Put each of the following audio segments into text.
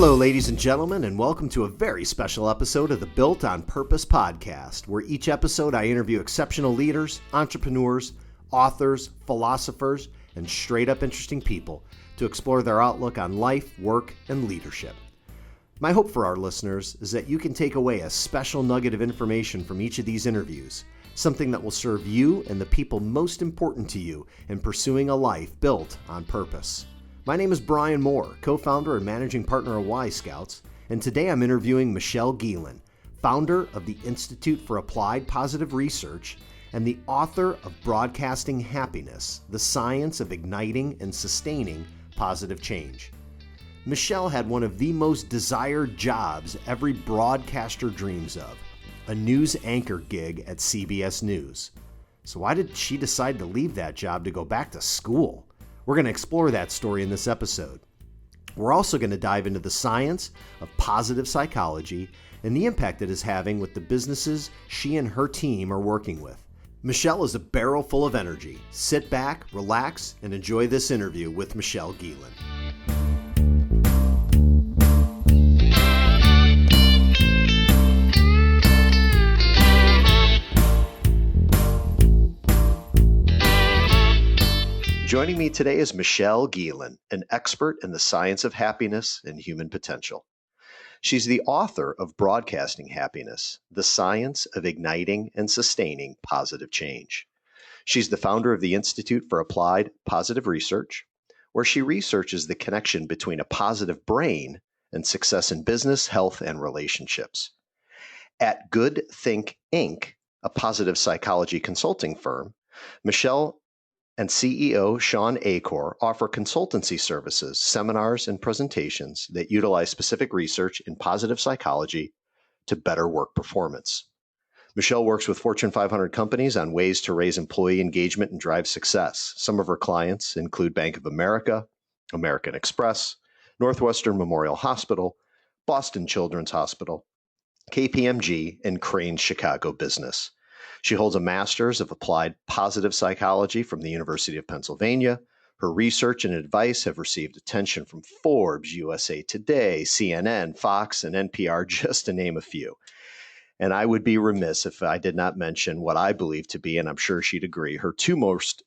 Hello, ladies and gentlemen, and welcome to a very special episode of the Built on Purpose podcast, where each episode I interview exceptional leaders, entrepreneurs, authors, philosophers, and straight-up interesting people to explore their outlook on life, work, and leadership. My hope for our listeners is that you can take away a special nugget of information from each of these interviews, something that will serve you and the people most important to you in pursuing a life built on purpose. My name is Brian Moore, co-founder and managing partner of Y Scouts, and today I'm interviewing Michelle Gielan, founder of the Institute for Applied Positive Research and the author of Broadcasting Happiness, the Science of Igniting and Sustaining Positive Change. Michelle had one of the most desired jobs every broadcaster dreams of, a news anchor gig at CBS News. So why did she decide to leave that job to go back to school? We're going to explore that story in this episode. We're also going to dive into the science of positive psychology and the impact it is having with the businesses she and her team are working with. Michelle is a barrel full of energy. Sit back, relax, and enjoy this interview with Michelle Gielan. Joining me today is Michelle Gielan, an expert in the science of happiness and human potential. She's the author of Broadcasting Happiness, the Science of Igniting and Sustaining Positive Change. She's the founder of the Institute for Applied Positive Research, where she researches the connection between a positive brain and success in business, health, and relationships. At Good Think Inc., a positive psychology consulting firm, Michelle and CEO Sean Acor offer consultancy services, seminars, and presentations that utilize specific research in positive psychology to better work performance. Michelle works with Fortune 500 companies on ways to raise employee engagement and drive success. Some of her clients include Bank of America, American Express, Northwestern Memorial Hospital, Boston Children's Hospital, KPMG, and Crane's Chicago Business. She holds a master's of applied positive psychology from the University of Pennsylvania. Her research and advice have received attention from Forbes, USA Today, CNN, Fox, and NPR, just to name a few. And I would be remiss if I did not mention what I believe to be, and I'm sure she'd agree, her two most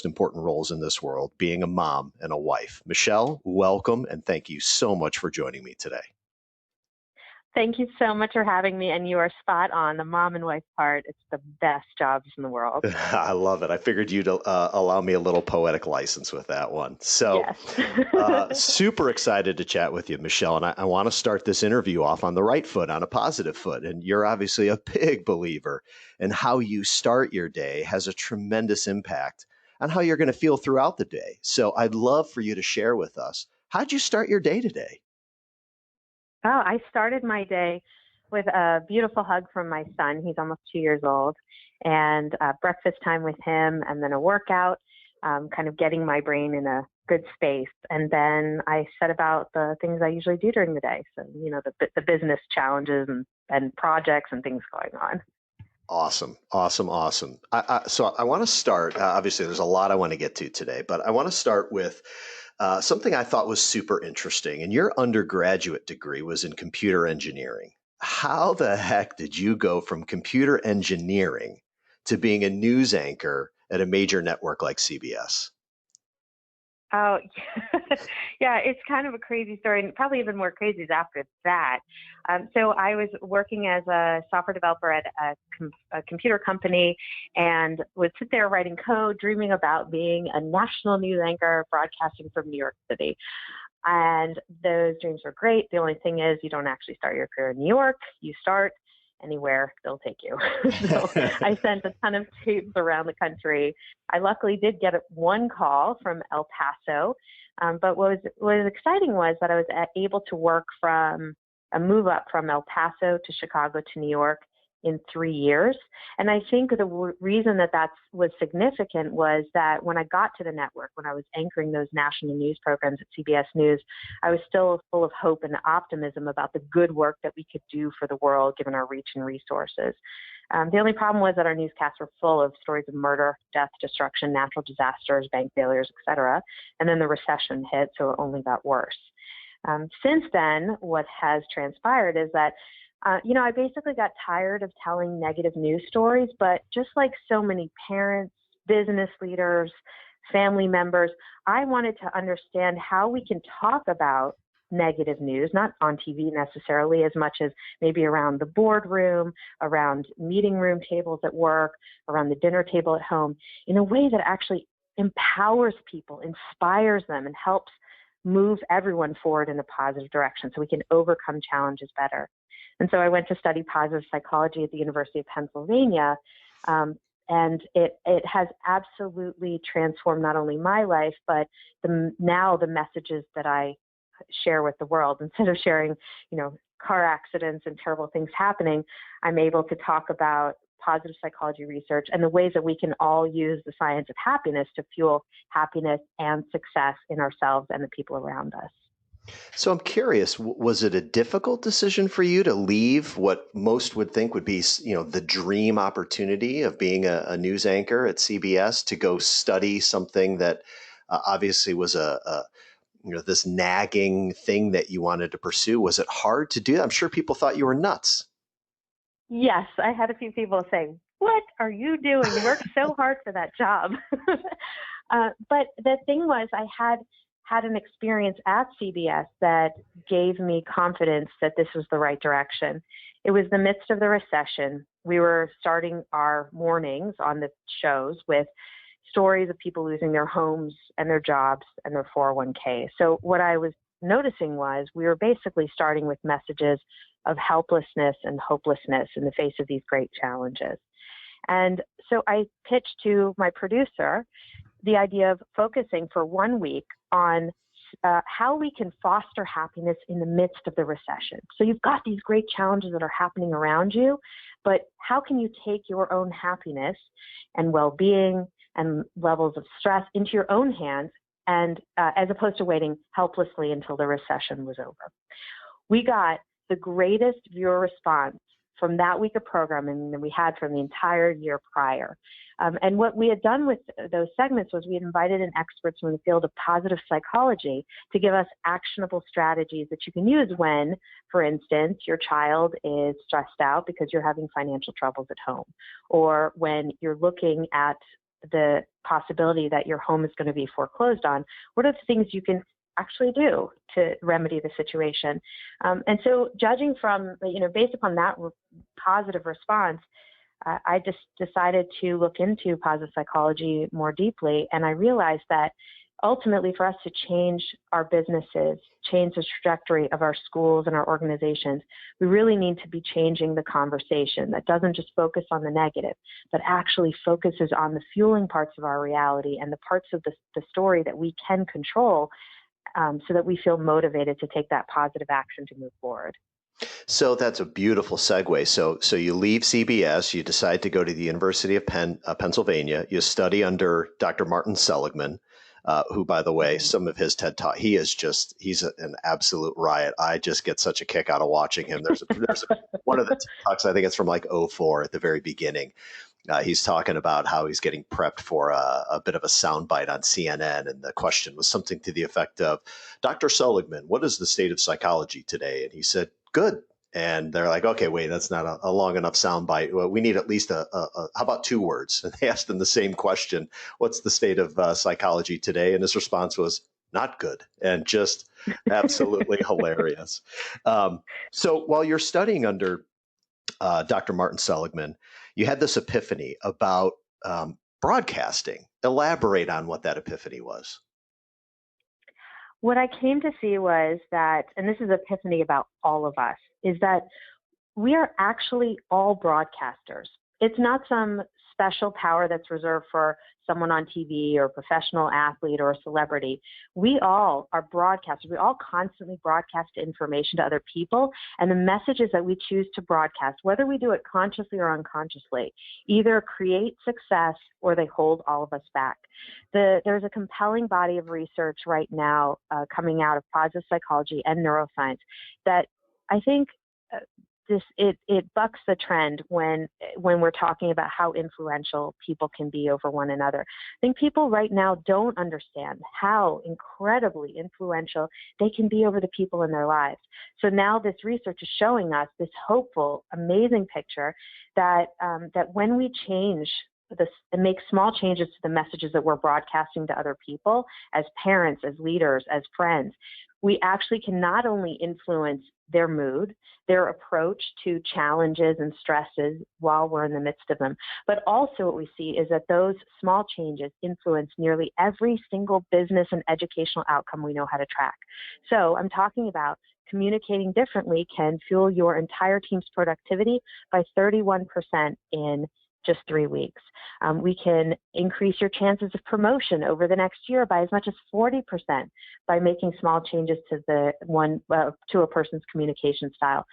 important roles in this world, being a mom and a wife. Michelle, welcome, and thank you so much for joining me today. Thank you so much for having me, and you are spot on. The mom and wife part, it's the best jobs in the world. I love it. I figured you'd allow me a little poetic license with that one. So Yes. super excited to chat with you, Michelle, and I want to start this interview off on the right foot, on a positive foot. And you're obviously a big believer in how you start your day has a tremendous impact on how you're going to feel throughout the day. So I'd love for you to share with us, how'd you start your day today? Oh, I started my day with a beautiful hug from my son. He's almost 2 years old, and breakfast time with him, and then a workout, kind of getting my brain in a good space. And then I set about the things I usually do during the day. So, the business challenges and projects and things going on. Awesome. So I want to start, obviously there's a lot I want to get to today, but I want to start with something I thought was super interesting. And your undergraduate degree was in computer engineering. How the heck did you go from computer engineering to being a news anchor at a major network like CBS? Oh, yeah, it's kind of a crazy story, and probably even more crazy is after that. So I was working as a software developer at a computer company and would sit there writing code, dreaming about being a national news anchor broadcasting from New York City. And those dreams were great. The only thing is you don't actually start your career in New York. You start anywhere they'll take you. So I sent a ton of tapes around the country. I luckily did get one call from El Paso, but what was exciting was that I was able to work from a move up from El Paso to Chicago to New York in 3 years. And I think the reason that was significant was that when I got to the network, when I was anchoring those national news programs at CBS News, I was still full of hope and optimism about the good work that we could do for the world, given our reach and resources. The only problem was that our newscasts were full of stories of murder, death, destruction, natural disasters, bank failures, et cetera. And then the recession hit, so it only got worse. Since then, what has transpired is that, I basically got tired of telling negative news stories, but just like so many parents, business leaders, family members, I wanted to understand how we can talk about negative news, not on TV necessarily, as much as maybe around the boardroom, around meeting room tables at work, around the dinner table at home, in a way that actually empowers people, inspires them, and helps move everyone forward in a positive direction so we can overcome challenges better. And so I went to study positive psychology at the University of Pennsylvania. And it has absolutely transformed not only my life, but now the messages that I share with the world. Instead of sharing, car accidents and terrible things happening, I'm able to talk about positive psychology research and the ways that we can all use the science of happiness to fuel happiness and success in ourselves and the people around us. So I'm curious, was it a difficult decision for you to leave what most would think would be, the dream opportunity of being a news anchor at CBS to go study something that obviously was this nagging thing that you wanted to pursue? Was it hard to do? I'm sure people thought you were nuts. Yes, I had a few people say, "What are you doing? You worked so hard for that job." But the thing was, I had an experience at CBS that gave me confidence that this was the right direction. It was the midst of the recession. We were starting our mornings on the shows with stories of people losing their homes and their jobs and their 401k. So what I was noticing was we were basically starting with messages of helplessness and hopelessness in the face of these great challenges. And so I pitched to my producer the idea of focusing for 1 week on how we can foster happiness in the midst of the recession. So you've got these great challenges that are happening around you, but how can you take your own happiness and well-being and levels of stress into your own hands, and as opposed to waiting helplessly until the recession was over? We got the greatest viewer response from that week of programming than we had from the entire year prior. And what we had done with those segments was we had invited in experts from the field of positive psychology to give us actionable strategies that you can use when, for instance, your child is stressed out because you're having financial troubles at home, or when you're looking at the possibility that your home is going to be foreclosed on. What are the things you can actually do to remedy the situation? And so judging from, based upon that positive response, I just decided to look into positive psychology more deeply. And I realized that ultimately for us to change our businesses, change the trajectory of our schools and our organizations, we really need to be changing the conversation that doesn't just focus on the negative, but actually focuses on the fueling parts of our reality and the parts of the story that we can control, so that we feel motivated to take that positive action to move forward. So that's a beautiful segue. So you leave CBS, you decide to go to the University of Pennsylvania. You study under Dr. Martin Seligman, who, by the way, some of his TED Talk, he's an absolute riot. I just get such a kick out of watching him. There's one of the TED Talks, I think it's from like '04 at the very beginning. He's talking about how he's getting prepped for a bit of a soundbite on CNN. And the question was something to the effect of, Dr. Seligman, what is the state of psychology today? And he said, good. And they're like, okay, wait, that's not a long enough soundbite. Well, we need at least how about 2 words? And they asked him the same question, what's the state of psychology today? And his response was, not good, and just absolutely hilarious. So while you're studying under Dr. Martin Seligman, you had this epiphany about broadcasting. Elaborate on what that epiphany was. What I came to see was that, and this is epiphany about all of us, is that we are actually all broadcasters. It's not some special power that's reserved for someone on TV or a professional athlete or a celebrity. We all are broadcasters. We all constantly broadcast information to other people, and the messages that we choose to broadcast, whether we do it consciously or unconsciously, either create success or they hold all of us back. There's a compelling body of research right now coming out of positive psychology and neuroscience that I think it bucks the trend when we're talking about how influential people can be over one another. I think people right now don't understand how incredibly influential they can be over the people in their lives. So now this research is showing us this hopeful, amazing picture that that when we change this and make small changes to the messages that we're broadcasting to other people, as parents, as leaders, as friends, we actually can not only influence their mood, their approach to challenges and stresses while we're in the midst of them, but also what we see is that those small changes influence nearly every single business and educational outcome we know how to track. So I'm talking about communicating differently can fuel your entire team's productivity by 31% in just 3 weeks. We can increase your chances of promotion over the next year by as much as 40% by making small changes to to a person's communication style.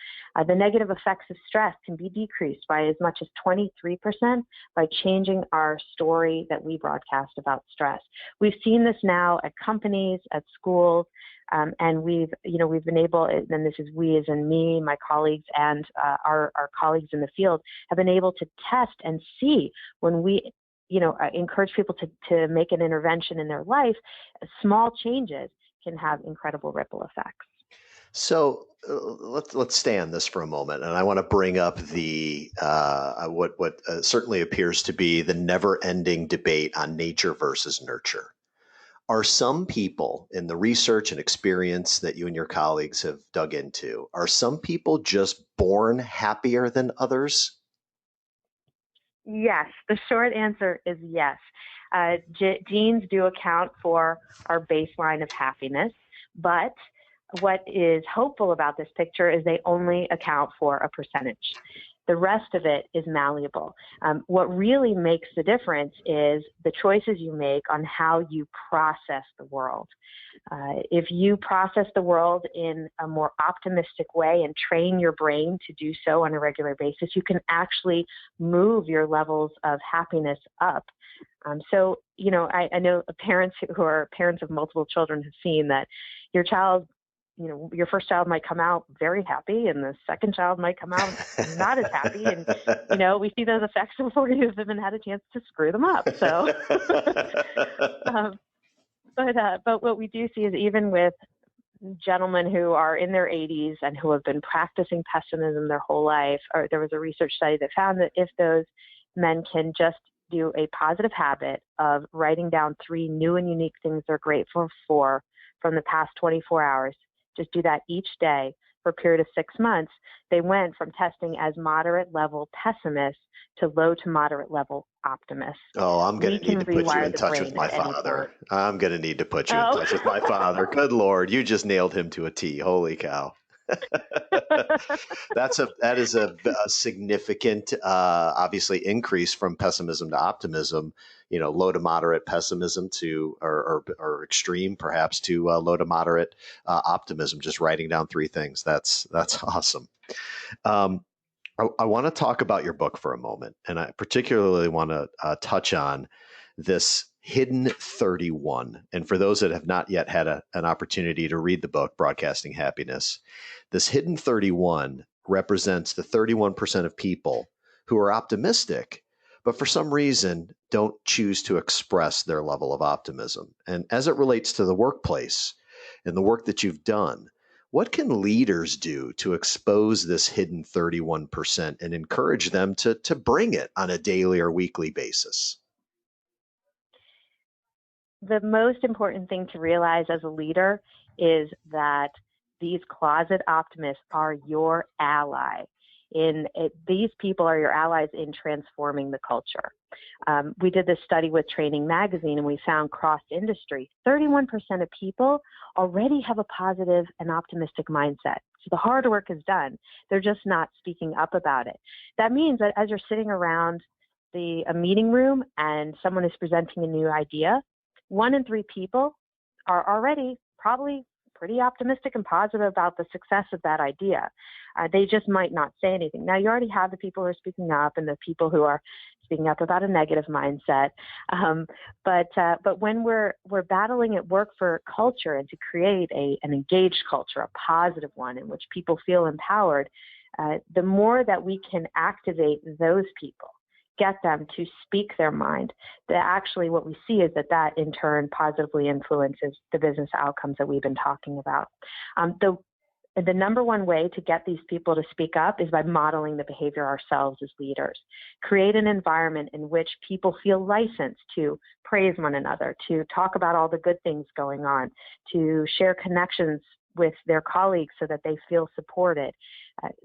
The negative effects of stress can be decreased by as much as 23% by changing our story that we broadcast about stress. We've seen this now at companies, at schools, and we've been able, and this is we as in me, my colleagues, and our colleagues in the field have been able to test and see when we, encourage people to make an intervention in their life, small changes can have incredible ripple effects. So let's stay on this for a moment, and I want to bring up the what certainly appears to be the never-ending debate on nature versus nurture. Are some people, in the research and experience that you and your colleagues have dug into, are some people just born happier than others? Yes, the short answer is yes. Genes do account for our baseline of happiness, but what is hopeful about this picture is they only account for a percentage. The rest of it is malleable. What really makes the difference is the choices you make on how you process the world. If you process the world in a more optimistic way and train your brain to do so on a regular basis, you can actually move your levels of happiness up. So, I know parents who are parents of multiple children have seen that your child, your first child might come out very happy and the second child might come out not as happy. And, we see those effects before you've even had a chance to screw them up. So, but what we do see is even with gentlemen who are in their 80s and who have been practicing pessimism their whole life, or there was a research study that found that if those men can just do a positive habit of writing down 3 new and unique things they're grateful for from the past 24 hours, just do that each day for a period of 6 months, they went from testing as moderate level pessimists to low to moderate level optimists. Oh, I'm going to need to put you in the touch with brain my at any father. point. I'm going to need to put you in touch with my father. Good Lord, you just nailed him to a T. Holy cow. That is a significant, obviously, increase from pessimism to optimism. Low to moderate pessimism to or extreme perhaps to low to moderate optimism. Just writing down 3 things. That's awesome. I want to talk about your book for a moment, and I particularly want to touch on this Hidden 31. And for those that have not yet had an opportunity to read the book, Broadcasting Happiness, this Hidden 31 represents the 31% of people who are optimistic, but for some reason don't choose to express their level of optimism. And as it relates to the workplace and the work that you've done, what can leaders do to expose this hidden 31% and encourage them to bring it on a daily or weekly basis? The most important thing to realize as a leader is that these closet optimists are your ally. These people are your allies in transforming the culture. We did this study with Training Magazine, and we found cross-industry, 31% of people already have a positive and optimistic mindset. So the hard work is done. They're just not speaking up about it. That means that as you're sitting around a meeting room and someone is presenting a new idea, 1 in 3 people are already probably pretty optimistic and positive about the success of that idea. They just might not say anything. Now, you already have the people who are speaking up and the people who are speaking up about a negative mindset. But when we're battling at work for culture and to create an engaged culture, a positive one in which people feel empowered, the more that we can activate those people, get them to speak their mind, that actually what we see is that in turn positively influences the business outcomes that we've been talking about. The number one way to get these people to speak up is by modeling the behavior ourselves as leaders. Create an environment in which people feel licensed to praise one another, to talk about all the good things going on, to share connections with their colleagues so that they feel supported.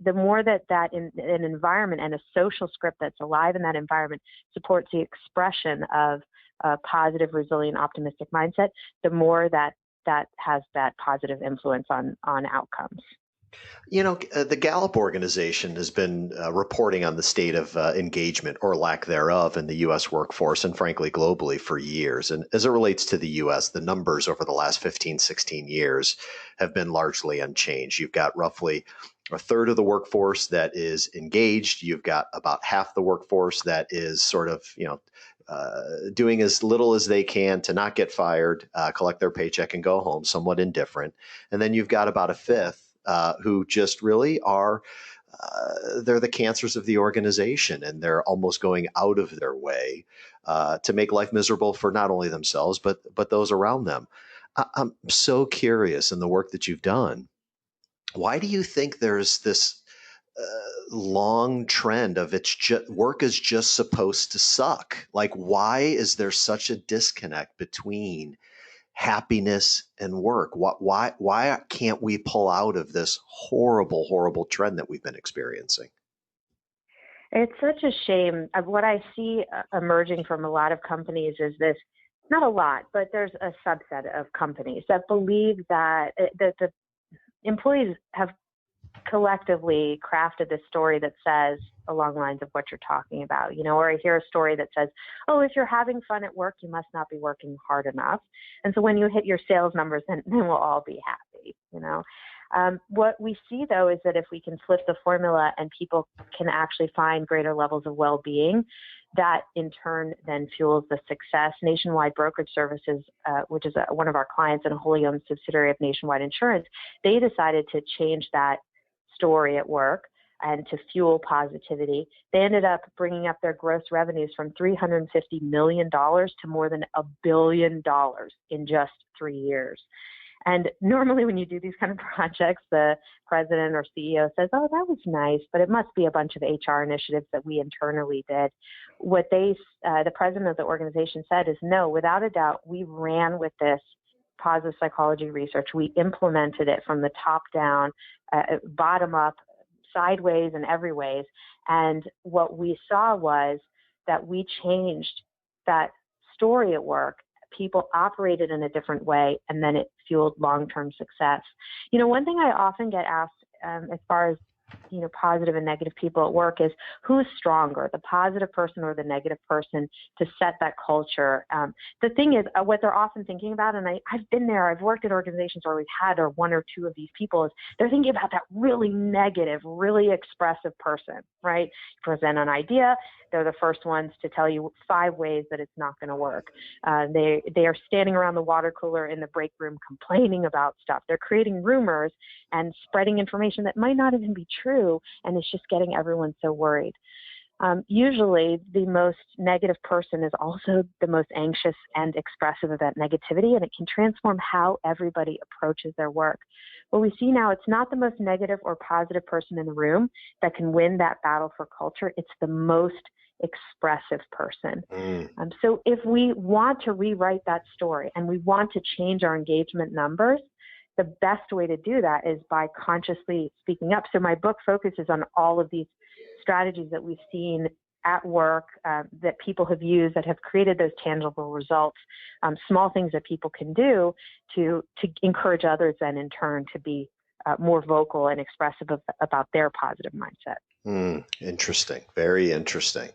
The more that in an environment and a social script that's alive in that environment supports the expression of a positive, resilient, optimistic mindset, the more that has that positive influence on outcomes. The Gallup organization has been reporting on the state of engagement or lack thereof in the U.S. workforce and frankly globally for years. And as it relates to the U.S., the numbers over the last 15, 16 years have been largely unchanged. You've got roughly a third of the workforce that is engaged. You've got about half the workforce that is sort of, doing as little as they can to not get fired, collect their paycheck and go home, somewhat indifferent. And then you've got about a fifth who just really are, they're the cancers of the organization, and they're almost going out of their way to make life miserable for not only themselves, but those around them. I'm so curious in the work that you've done. Why do you think there's this long trend of work is just supposed to suck? Like, why is there such a disconnect between happiness and work? Why can't we pull out of this horrible, horrible trend that we've been experiencing? It's such a shame. What I see emerging from a lot of companies is this, not a lot, but there's a subset of companies that believe that the employees have collectively crafted this story that says along the lines of what you're talking about, or I hear a story that says, oh, if you're having fun at work, you must not be working hard enough. And so when you hit your sales numbers, then we'll all be happy, What we see, though, is that if we can flip the formula and people can actually find greater levels of well-being, that in turn then fuels the success. Nationwide Brokerage Services, which is one of our clients and a wholly owned subsidiary of Nationwide Insurance, they decided to change that story at work and to fuel positivity. They ended up bringing up their gross revenues from $350 million to more than $1 billion in just 3 years. And normally when you do these kind of projects, the president or CEO says, oh, that was nice, but it must be a bunch of HR initiatives that we internally did. What the president of the organization said is, no, without a doubt, we ran with this positive psychology research. We implemented it from the top down, bottom up, sideways, and every ways. And what we saw was that we changed that story at work. People operated in a different way, and then it fueled long-term success. One thing I often get asked as far as positive and negative people at work is, who's stronger, the positive person or the negative person to set that culture? The thing is, what they're often thinking about, and I've been there, I've worked at organizations where we've had one or two of these people, is they're thinking about that really negative, really expressive person, right? You present an idea, they're the first ones to tell you 5 ways that it's not going to work. They are standing around the water cooler in the break room complaining about stuff. They're creating rumors and spreading information that might not even be true, and it's just getting everyone so worried. Usually, the most negative person is also the most anxious and expressive of that negativity, and it can transform how everybody approaches their work. What we see now, it's not the most negative or positive person in the room that can win that battle for culture. It's the most expressive person. So if we want to rewrite that story and we want to change our engagement numbers, the best way to do that is by consciously speaking up. So my book focuses on all of these strategies that we've seen at work that people have used that have created those tangible results, small things that people can do to encourage others then in turn to be more vocal and expressive about their positive mindset. Interesting. Very interesting.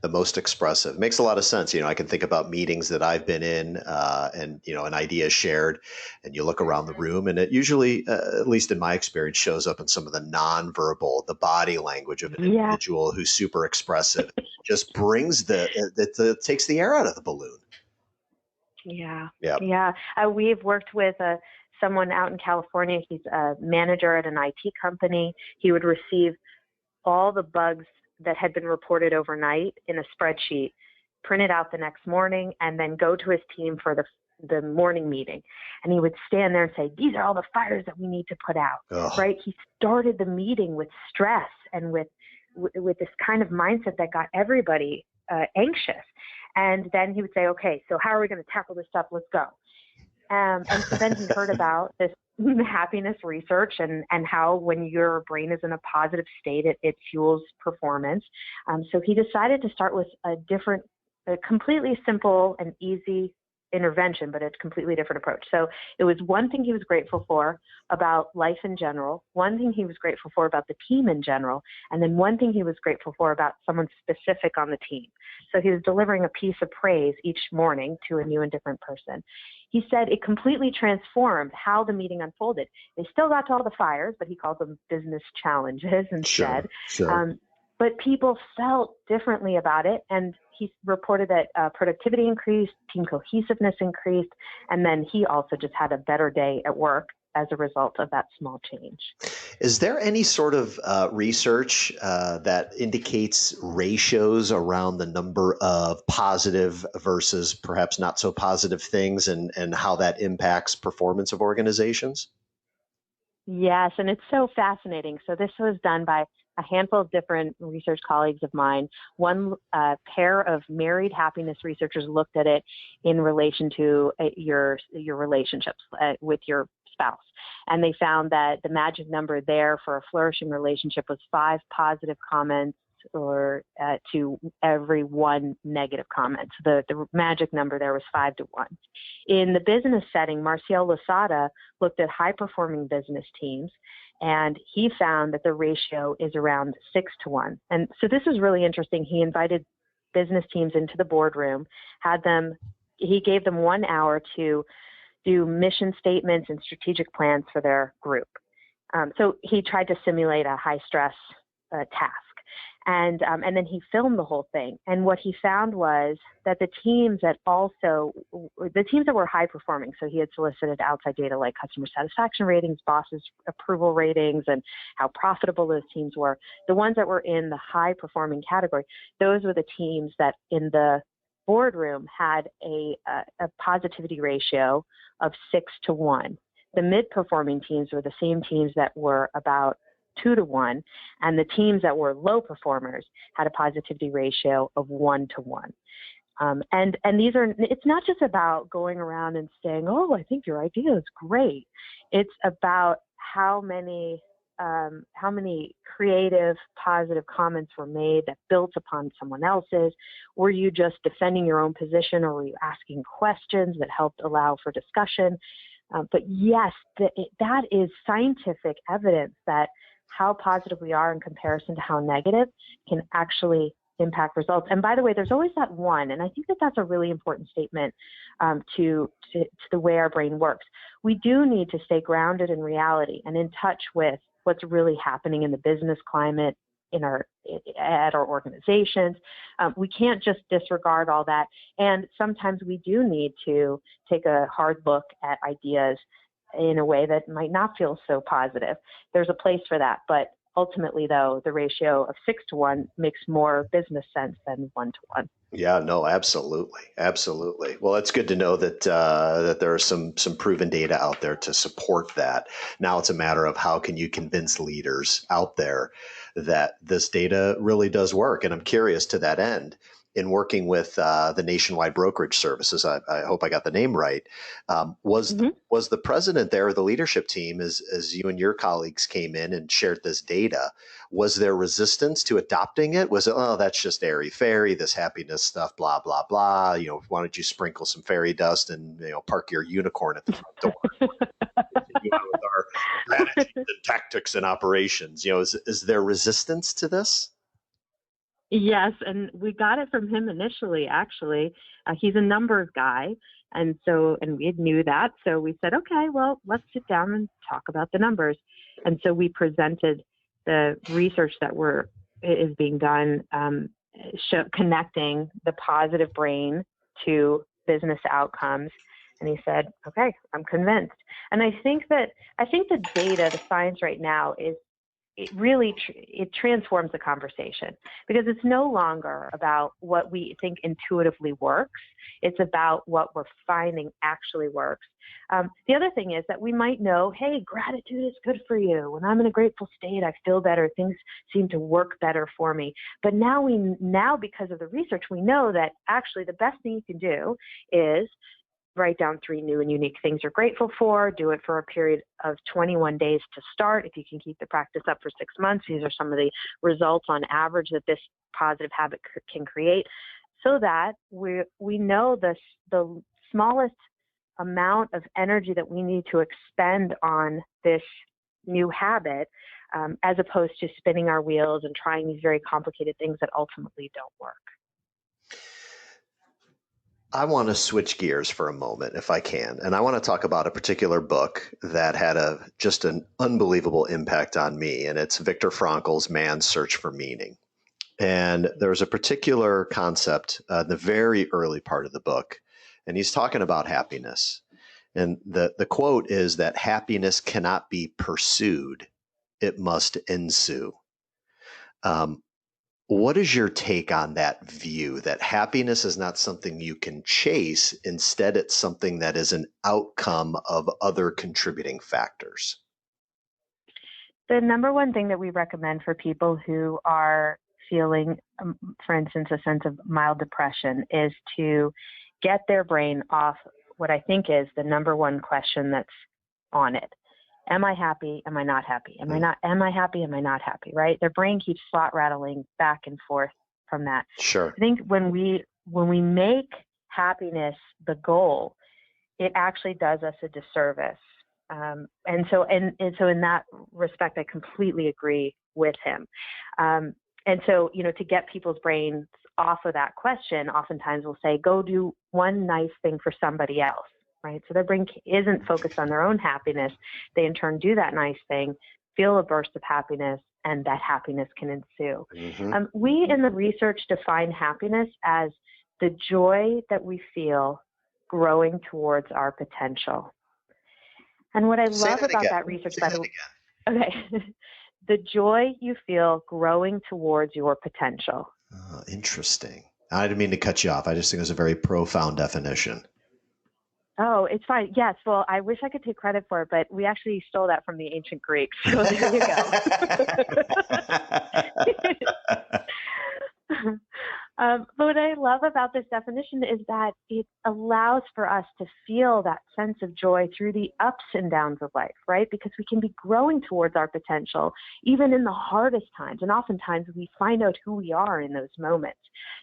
The most expressive. Makes a lot of sense. I can think about meetings that I've been in and, an idea is shared and you look around the room and it usually, at least in my experience, shows up in some of the nonverbal, the body language of an individual who's super expressive, just brings takes the air out of the balloon. Yeah. Yeah. Yeah. We've worked with someone out in California. He's a manager at an IT company. He would receive all the bugs that had been reported overnight in a spreadsheet, print it out the next morning, and then go to his team for the morning meeting. And he would stand there and say, these are all the fires that we need to put out, Oh, right? He started the meeting with stress and with this kind of mindset that got everybody anxious. And then he would say, okay, so how are we going to tackle this stuff? Let's go. And so then he heard about this happiness research and how when your brain is in a positive state, it fuels performance. So he decided to start with a completely simple and easy intervention, but a completely different approach. So it was one thing he was grateful for about life in general, one thing he was grateful for about the team in general, and then one thing he was grateful for about someone specific on the team. So he was delivering a piece of praise each morning to a new and different person. He said it completely transformed how the meeting unfolded. They still got to all the fires, but he called them business challenges instead. sure. But people felt differently about it. And he reported that productivity increased, team cohesiveness increased, and then he also just had a better day at work as a result of that small change. Is there any sort of research that indicates ratios around the number of positive versus perhaps not so positive things and how that impacts performance of organizations? Yes, and it's so fascinating. So this was done by a handful of different research colleagues of mine. One pair of married happiness researchers looked at it in relation to your relationships with your spouse. And they found that the magic number there for a flourishing relationship was 5 positive comments or to every 1 negative comment. So the magic number there was 5 to 1. In the business setting, Marcial Losada looked at high-performing business teams, and he found that the ratio is around 6 to 1. And so this is really interesting. He invited business teams into the boardroom, he gave them 1 hour to do mission statements and strategic plans for their group. So he tried to simulate a high-stress task. And then he filmed the whole thing. And what he found was that the teams that were high performing, so he had solicited outside data like customer satisfaction ratings, bosses approval ratings, and how profitable those teams were. The ones that were in the high performing category, those were the teams that in the boardroom had a positivity ratio of 6 to 1. The mid-performing teams were the same teams that were about 2 to 1, and the teams that were low performers had a positivity ratio of 1 to 1. And it's not just about going around and saying, oh, I think your idea is great. It's about how many creative, positive comments were made that built upon someone else's. Were you just defending your own position, or were you asking questions that helped allow for discussion? But yes, that is scientific evidence that how positive we are in comparison to how negative can actually impact results. And by the way, there's always that one, and I think that that's a really important statement to the way our brain works. We do need to stay grounded in reality and in touch with what's really happening in the business climate at our organizations. We can't just disregard all that. And sometimes we do need to take a hard look at ideas in a way that might not feel so positive. There's a place for that. But ultimately, though, the ratio of 6 to 1 makes more business sense than 1 to 1. Yeah, no, absolutely, absolutely. Well, it's good to know that that there are some proven data out there to support that. Now it's a matter of how can you convince leaders out there that this data really does work. And I'm curious to that end. In working with the Nationwide Brokerage Services, I hope I got the name right. Was the president there, or the leadership team, as you and your colleagues came in and shared this data? Was there resistance to adopting it? Was it, oh, that's just airy fairy, this happiness stuff, blah blah blah? Why don't you sprinkle some fairy dust and park your unicorn at the front door? Continue on with our strategies and tactics and operations. Is there resistance to this? Yes, and we got it from him initially, actually. He's a numbers guy, and we knew that. So we said, okay, well, let's sit down and talk about the numbers. And so we presented the research that is being done, connecting the positive brain to business outcomes. And he said, okay, I'm convinced. And I think the data, the science right now is it transforms the conversation, because it's no longer about what we think intuitively works. It's about what we're finding actually works. The other thing is that we might know, hey, gratitude is good for you. When I'm in a grateful state, I feel better. Things seem to work better for me. But now because of the research, we know that actually the best thing you can do is write down 3 new and unique things you're grateful for. Do it for a period of 21 days to start. If you can keep the practice up for 6 months, these are some of the results on average that this positive habit can create, so that we know the smallest amount of energy that we need to expend on this new habit, as opposed to spinning our wheels and trying these very complicated things that ultimately don't work. I want to switch gears for a moment, if I can, and I want to talk about a particular book that had just an unbelievable impact on me, and it's Viktor Frankl's Man's Search for Meaning. And there's a particular concept in the very early part of the book, and he's talking about happiness. And the quote is that happiness cannot be pursued, it must ensue. What is your take on that view, that happiness is not something you can chase, instead it's something that is an outcome of other contributing factors? The number one thing that we recommend for people who are feeling, for instance, a sense of mild depression, is to get their brain off what I think is the number one question that's on it. Am I happy? Am I not happy? Am I happy? Am I not happy? Right? Their brain keeps slot rattling back and forth from that. Sure. I think when we make happiness the goal, it actually does us a disservice. And so in that respect, I completely agree with him. And so, to get people's brains off of that question, oftentimes we'll say, go do one nice thing for somebody else. Right? So their brain isn't focused on their own happiness. They in turn do that nice thing, feel a burst of happiness, and that happiness can ensue. Mm-hmm. We in the research define happiness as the joy that we feel growing towards our potential. And what I love about that research, by the way, okay, the joy you feel growing towards your potential. Oh, interesting. I didn't mean to cut you off. I just think it was a very profound definition. Oh, it's fine. Yes. Well, I wish I could take credit for it, but we actually stole that from the ancient Greeks. So there you go. But what I love about this definition is that it allows for us to feel that sense of joy through the ups and downs of life, right? Because we can be growing towards our potential, even in the hardest times. And oftentimes we find out who we are in those moments.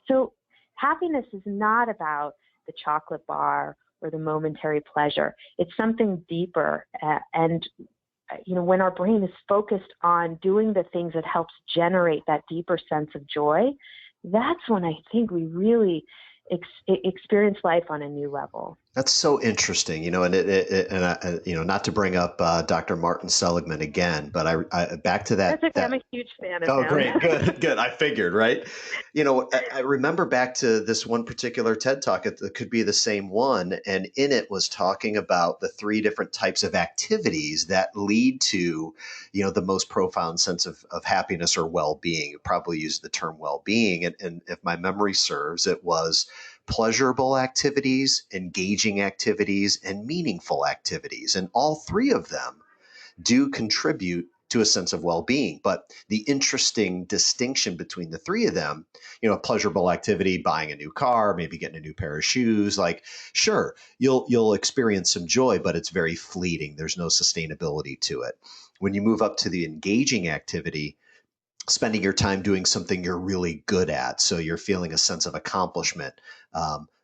So happiness is not about the chocolate bar or the momentary pleasure. It's something deeper. And when our brain is focused on doing the things that helps generate that deeper sense of joy, that's when I think we really experience life on a new level. That's so interesting, and not to bring up Dr. Martin Seligman again, but I back to that. That's okay. I'm a huge fan of him. Oh, great, good. I figured, right? I remember back to this one particular TED Talk. It could be the same one, and in it was talking about the 3 different types of activities that lead to, the most profound sense of happiness or well-being. You probably used the term well-being, and if my memory serves, it was pleasurable activities, engaging activities, and meaningful activities. And all 3 of them do contribute to a sense of well-being. But the interesting distinction between the 3 of them, a pleasurable activity, buying a new car, maybe getting a new pair of shoes, like, sure, you'll experience some joy, but it's very fleeting. There's no sustainability to it. When you move up to the engaging activity, spending your time doing something you're really good at, so you're feeling a sense of accomplishment,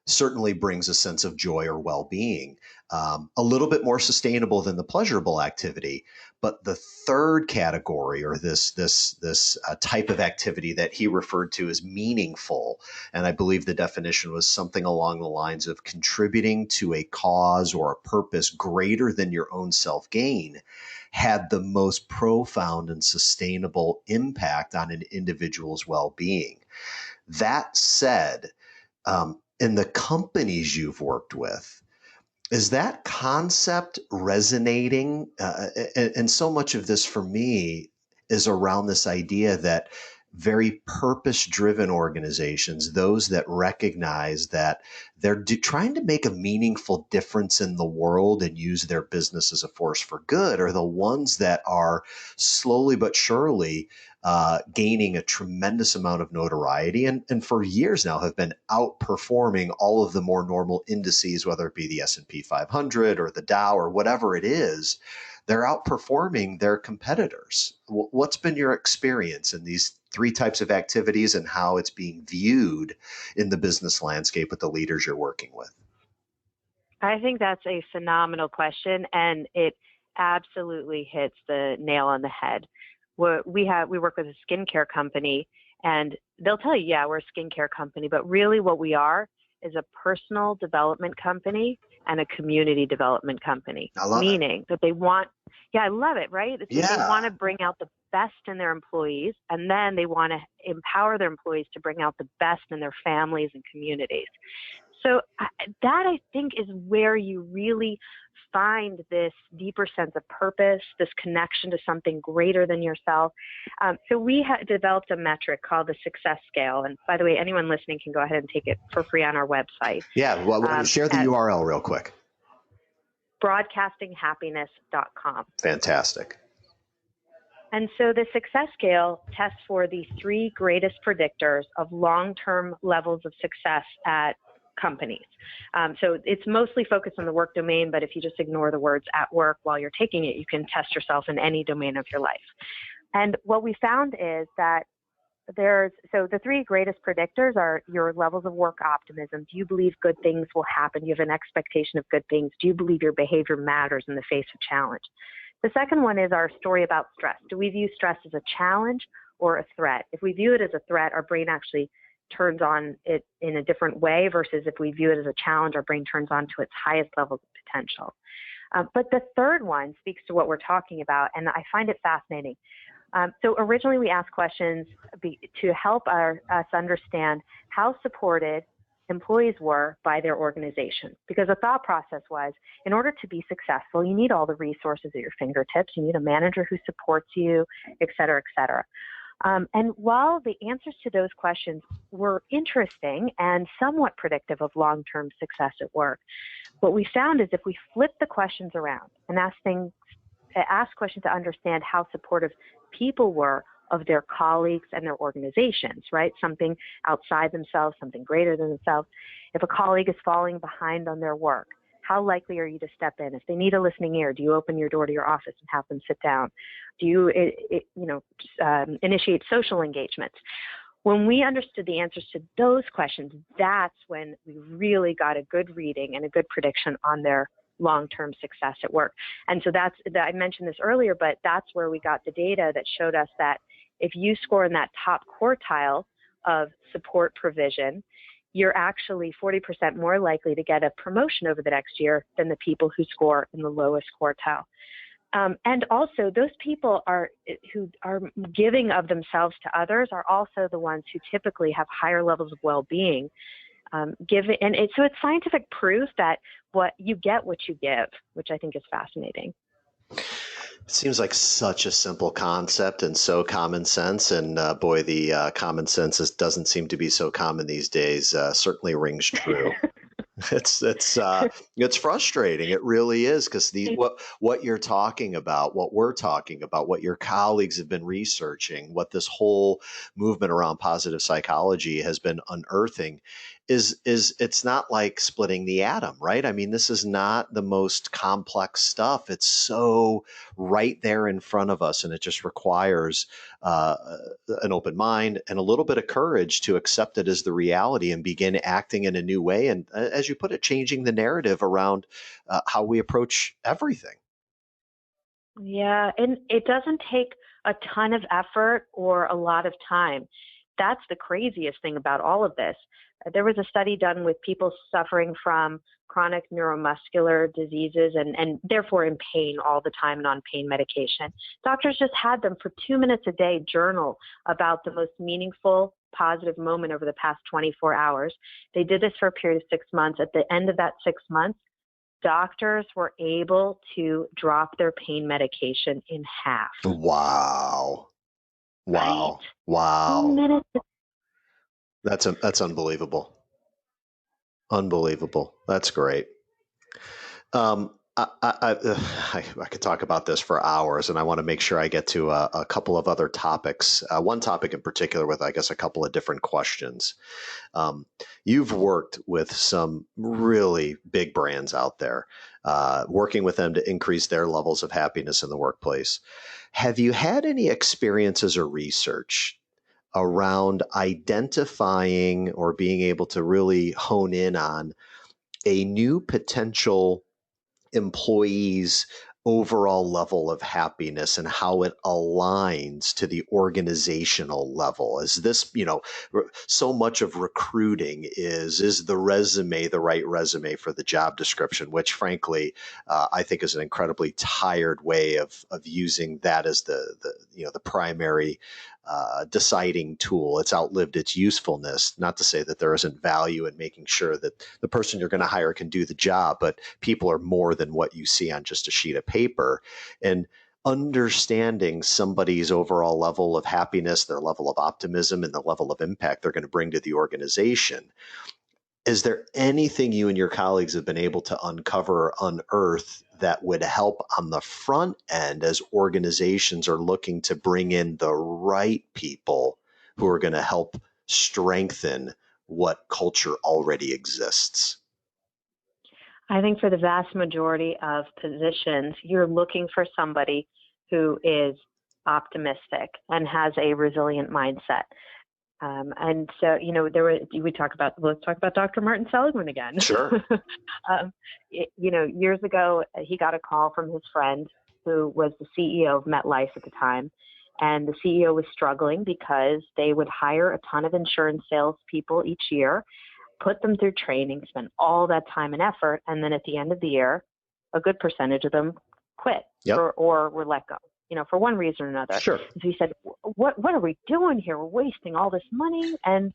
certainly brings a sense of joy or well-being. A little bit more sustainable than the pleasurable activity, but the third category, or this type of activity that he referred to as meaningful, and I believe the definition was something along the lines of contributing to a cause or a purpose greater than your own self-gain, had the most profound and sustainable impact on an individual's well-being. That said, in the companies you've worked with, is that concept resonating? And so much of this for me is around this idea that very purpose-driven organizations, those that recognize that they're trying to make a meaningful difference in the world and use their business as a force for good, are the ones that are slowly but surely gaining a tremendous amount of notoriety, and for years now have been outperforming all of the more normal indices, whether it be the S&P 500 or the Dow or whatever it is. They're outperforming their competitors. What's been your experience in these three types of activities and how it's being viewed in the business landscape with the leaders you're working with? I think that's a phenomenal question, and it absolutely hits the nail on the head. We work with a skincare company, and they'll tell you, yeah, we're a skincare company, but really what we are is a personal development company and a community development company. I love it. Meaning that they want, yeah, I love it, right? So they want to Yeah. bring out the best in their employees, and then they want to empower their employees to bring out the best in their families and communities. So that, I think, is where you really find this deeper sense of purpose, this connection to something greater than yourself. So we developed a metric called the success scale. And by the way, anyone listening can go ahead and take it for free on our website. Yeah. Well, share the URL real quick. broadcastinghappiness.com. Fantastic. And so the success scale tests for the three greatest predictors of long-term levels of success at companies. So it's mostly focused on the work domain, but if you just ignore the words at work while you're taking it, you can test yourself in any domain of your life. And what we found is that so the three greatest predictors are your levels of work optimism. Do you believe good things will happen? Do you have an expectation of good things? Do you believe your behavior matters in the face of challenge? The second one is our story about stress. Do we view stress as a challenge or a threat? If we view it as a threat, our brain actually turns on it in a different way, versus if we view it as a challenge, our brain turns on to its highest levels of potential. But the third one speaks to what we're talking about, and I find it fascinating. So originally we asked questions to help us understand how supported employees were by their organization. Because the thought process was, in order to be successful, you need all the resources at your fingertips. You need a manager who supports you, et cetera, et cetera. And while the answers to those questions were interesting and somewhat predictive of long-term success at work, what we found is if we flip the questions around and ask questions to understand how supportive people were of their colleagues and their organizations, right? Something outside themselves, something greater than themselves. If a colleague is falling behind on their work, how likely are you to step in? If they need a listening ear, do you open your door to your office and have them sit down? Do you, initiate social engagements? When we understood the answers to those questions, that's when we really got a good reading and a good prediction on their long-term success at work. And so I mentioned this earlier, but that's where we got the data that showed us that if you score in that top quartile of support provision, you're actually 40% more likely to get a promotion over the next year than the people who score in the lowest quartile. And also, those people who are giving of themselves to others are also the ones who typically have higher levels of well-being. So it's scientific proof that you get what you give, which I think is fascinating. It seems like such a simple concept and so common sense. And boy, the common sense doesn't seem to be so common these days. Certainly rings true. It's frustrating. It really is, because what you're talking about, what we're talking about, what your colleagues have been researching, what this whole movement around positive psychology has been unearthing is it's not like splitting the atom, right? I mean, this is not the most complex stuff. It's so right there in front of us, and it just requires an open mind and a little bit of courage to accept it as the reality and begin acting in a new way. And as you put it, changing the narrative around how we approach everything. Yeah, and it doesn't take a ton of effort or a lot of time. That's the craziest thing about all of this. There was a study done with people suffering from chronic neuromuscular diseases and therefore in pain all the time and on pain medication. Doctors just had them for 2 minutes a day journal about the most meaningful, positive moment over the past 24 hours. They did this for a period of 6 months. At the end of that 6 months, doctors were able to drop their pain medication in half. Wow. right? Wow. Wow. Minutes. That's unbelievable. Unbelievable. That's great. I could talk about this for hours, and I want to make sure I get to a couple of other topics. One topic in particular, with I guess a couple of different questions. Um, you've worked with some really big brands out there, working with them to increase their levels of happiness in the workplace. Have you had any experiences or research around identifying or being able to really hone in on a new potential employees' overall level of happiness and how it aligns to the organizational level? Is this, so much of recruiting is the resume the right resume for the job description, which frankly I think is an incredibly tired way of using that as the primary deciding tool. It's outlived its usefulness. Not to say that there isn't value in making sure that the person you're going to hire can do the job, but people are more than what you see on just a sheet of paper. And understanding somebody's overall level of happiness, their level of optimism, and the level of impact they're going to bring to the organization. Is there anything you and your colleagues have been able to uncover or unearth that would help on the front end as organizations are looking to bring in the right people who are going to help strengthen what culture already exists? I think for the vast majority of positions, you're looking for somebody who is optimistic and has a resilient mindset. And so, let's talk about Dr. Martin Seligman again. Sure. Years ago, he got a call from his friend who was the CEO of MetLife at the time. And the CEO was struggling because they would hire a ton of insurance salespeople each year, put them through training, spend all that time and effort. And then at the end of the year, a good percentage of them quit Yep. or were let go, for one reason or another. Sure. So he said, what are we doing here? We're wasting all this money and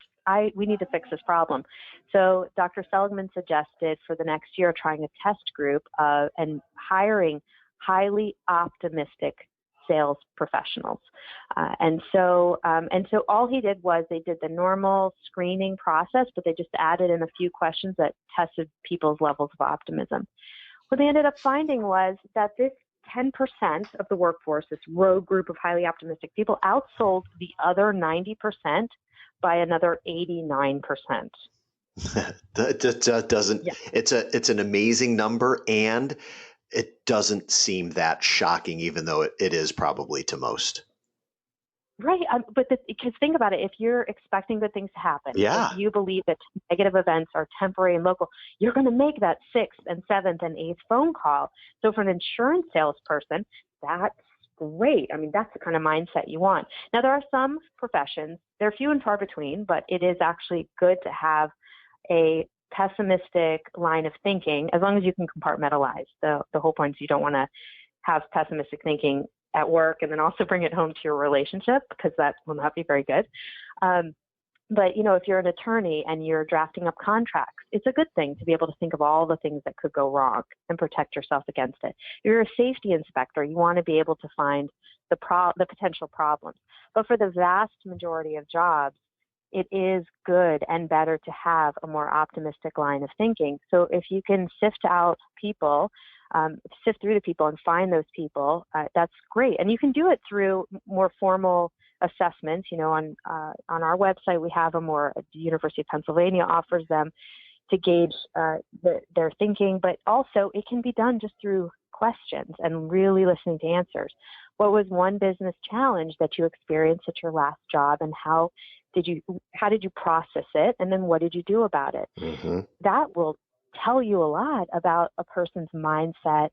we need to fix this problem. So Dr. Seligman suggested for the next year trying a test group and hiring highly optimistic sales professionals. And so all he did was they did the normal screening process, but they just added in a few questions that tested people's levels of optimism. What they ended up finding was that this 10% of the workforce, this rogue group of highly optimistic people, outsold the other 90% by another 89%. That doesn't. Yeah. It's an amazing number, and it doesn't seem that shocking, even though it is probably to most. Right. Because think about it, if you're expecting good things to happen, Yeah. if you believe that negative events are temporary and local, you're going to make that 6th and 7th and 8th phone call. So for an insurance salesperson, that's great. I mean, that's the kind of mindset you want. Now, there are some professions, they're few and far between, but it is actually good to have a pessimistic line of thinking, as long as you can compartmentalize. The whole point is you don't want to have pessimistic thinking at work and then also bring it home to your relationship, because that will not be very good. But, if you're an attorney and you're drafting up contracts, it's a good thing to be able to think of all the things that could go wrong and protect yourself against it. If you're a safety inspector, you want to be able to find the potential problems. But for the vast majority of jobs, it is good and better to have a more optimistic line of thinking. So if you can sift through the people and find those people, that's great. And you can do it through more formal assessments. On our website, we have them, or the University of Pennsylvania offers them to gauge their thinking, but also it can be done just through questions and really listening to answers. What was one business challenge that you experienced at your last job, and how did you process it? And then what did you do about it? Mm-hmm. That will tell you a lot about a person's mindset.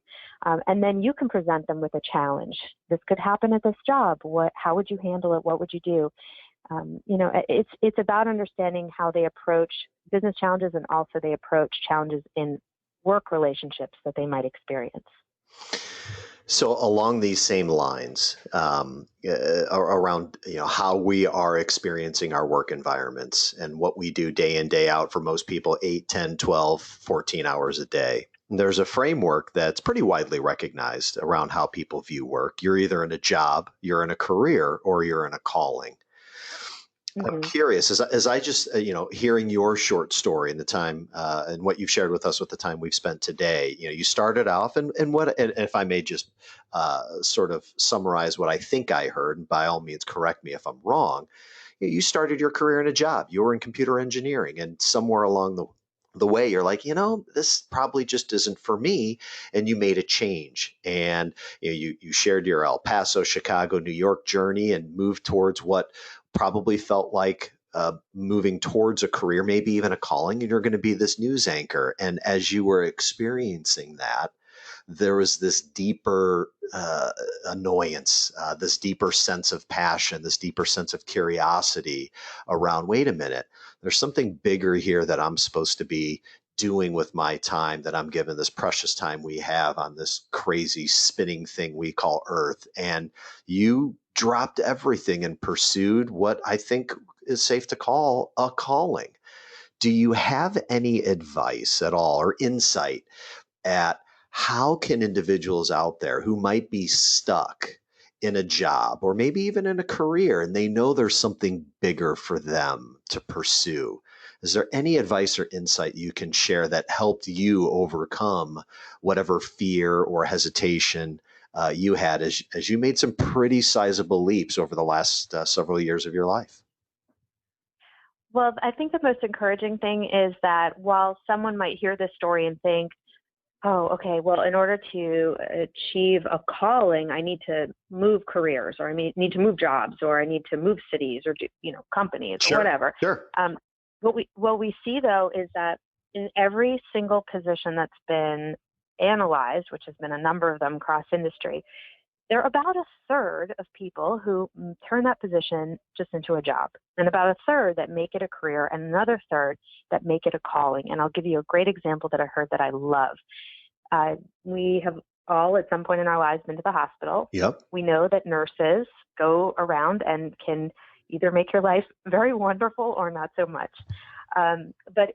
And then you can present them with a challenge. This could happen at this job. How would you handle it? What would you do? It's about understanding how they approach business challenges, and also they approach challenges in work relationships that they might experience. So along these same lines, around how we are experiencing our work environments and what we do day in, day out, for most people, 8, 10, 12, 14 hours a day. There's a framework that's pretty widely recognized around how people view work. You're either in a job, you're in a career, or you're in a calling. I'm Hmm. curious, as I just, hearing your short story and the time and what you've shared with us with the time we've spent today, you started off and if I may just sort of summarize what I think I heard, and by all means, correct me if I'm wrong. You started your career in a job. You were in computer engineering, and somewhere along the way, you're like, this probably just isn't for me, and you made a change. And you shared your El Paso, Chicago, New York journey, and moved towards what probably felt like moving towards a career, maybe even a calling, and you're going to be this news anchor. And as you were experiencing that, there was this deeper annoyance, this deeper sense of passion, this deeper sense of curiosity around, wait a minute, there's something bigger here that I'm supposed to be doing with my time, that I'm given this precious time we have on this crazy spinning thing we call Earth. And you dropped everything and pursued what I think is safe to call a calling. Do you have any advice at all or insight at how can individuals out there who might be stuck in a job or maybe even in a career and they know there's something bigger for them to pursue? Is there any advice or insight you can share that helped you overcome whatever fear or hesitation you had as you made some pretty sizable leaps over the last several years of your life? Well, I think the most encouraging thing is that while someone might hear this story and think, oh, okay, well, in order to achieve a calling, I need to move careers, or need to move jobs, or I need to move cities, or companies, or Sure, whatever. sure. What we see though is that in every single position that's been analyzed, which has been a number of them across industry, there are about a third of people who turn that position just into a job, and about a third that make it a career, and another third that make it a calling. And I'll give you a great example that I heard that I love. We have all at some point in our lives been to the hospital. Yep. We know that nurses go around and can either make your life very wonderful or not so much. But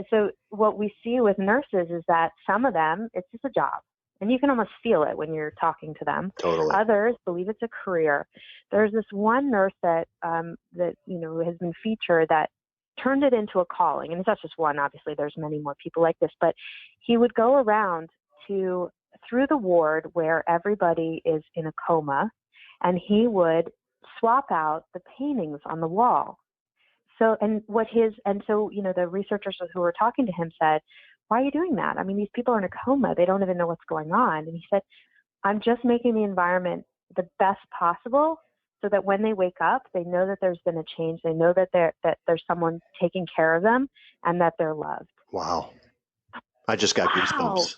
so what we see with nurses is that some of them, it's just a job. And you can almost feel it when you're talking to them. Totally. Others believe it's a career. There's this one nurse that has been featured that turned it into a calling, and it's not just one. Obviously, there's many more people like this. But he would go around through the ward where everybody is in a coma, and he would swap out the paintings on the wall. So the researchers who were talking to him said, why are you doing that? I mean, these people are in a coma. They don't even know what's going on. And he said, I'm just making the environment the best possible so that when they wake up, they know that there's been a change. They know that there's someone taking care of them and that they're loved. Wow. I just got goosebumps.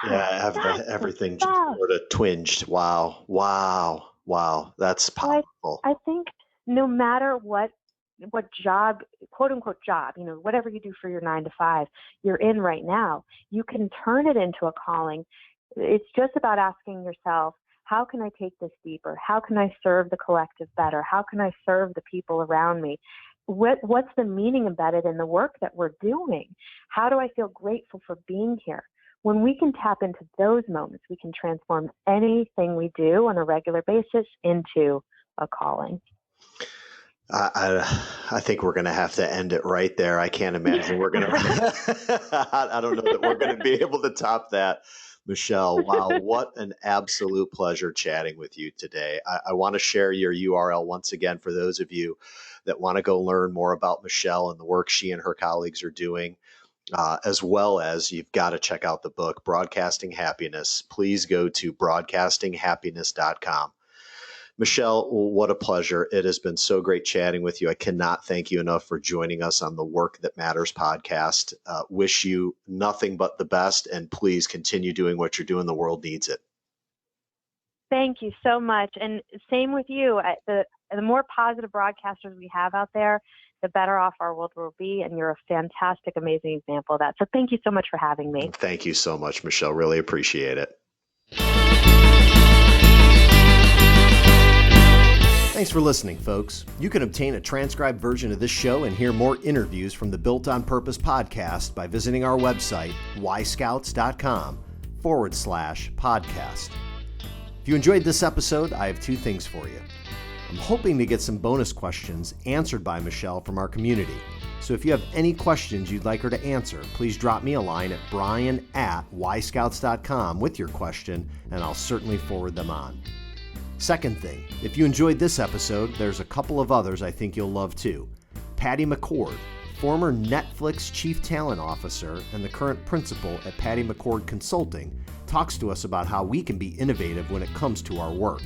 Yeah, I have everything just sort of twinged. Wow. Wow. Wow. That's powerful. I think no matter what job, quote unquote job, whatever you do for your 9 to 5 you're in right now, you can turn it into a calling. It's just about asking yourself, how can I take this deeper? How can I serve the collective better? How can I serve the people around me? What's the meaning embedded in the work that we're doing? How do I feel grateful for being here? When we can tap into those moments, we can transform anything we do on a regular basis into a calling. I think we're going to have to end it right there. I can't imagine we're going to, I don't know that we're going to be able to top that. Michelle, wow, what an absolute pleasure chatting with you today. I want to share your URL once again for those of you that want to go learn more about Michelle and the work she and her colleagues are doing, as well as you've got to check out the book, Broadcasting Happiness. Please go to broadcastinghappiness.com. Michelle, what a pleasure. It has been so great chatting with you. I cannot thank you enough for joining us on the Work That Matters podcast. Wish you nothing but the best, and please continue doing what you're doing. The world needs it. Thank you so much. And same with you. The more positive broadcasters we have out there, the better off our world will be. And you're a fantastic, amazing example of that. So thank you so much for having me. Thank you so much, Michelle. Really appreciate it. Thanks for listening, folks. You can obtain a transcribed version of this show and hear more interviews from the Built on Purpose podcast by visiting our website, yscouts.com/podcast. If you enjoyed this episode, I have two things for you. I'm hoping to get some bonus questions answered by Michelle from our community. So if you have any questions you'd like her to answer, please drop me a line at brian@yscouts.com with your question, and I'll certainly forward them on. Second thing, if you enjoyed this episode, there's a couple of others I think you'll love too. Patty McCord, former Netflix Chief Talent Officer and the current principal at Patty McCord Consulting, talks to us about how we can be innovative when it comes to our work.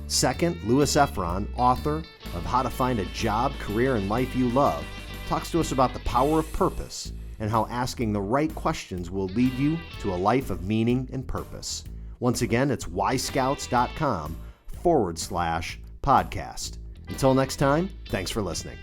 Second, Louis Efron, author of How to Find a Job, Career, and Life You Love, talks to us about the power of purpose and how asking the right questions will lead you to a life of meaning and purpose. Once again, it's yscouts.com/podcast. Until next time, thanks for listening.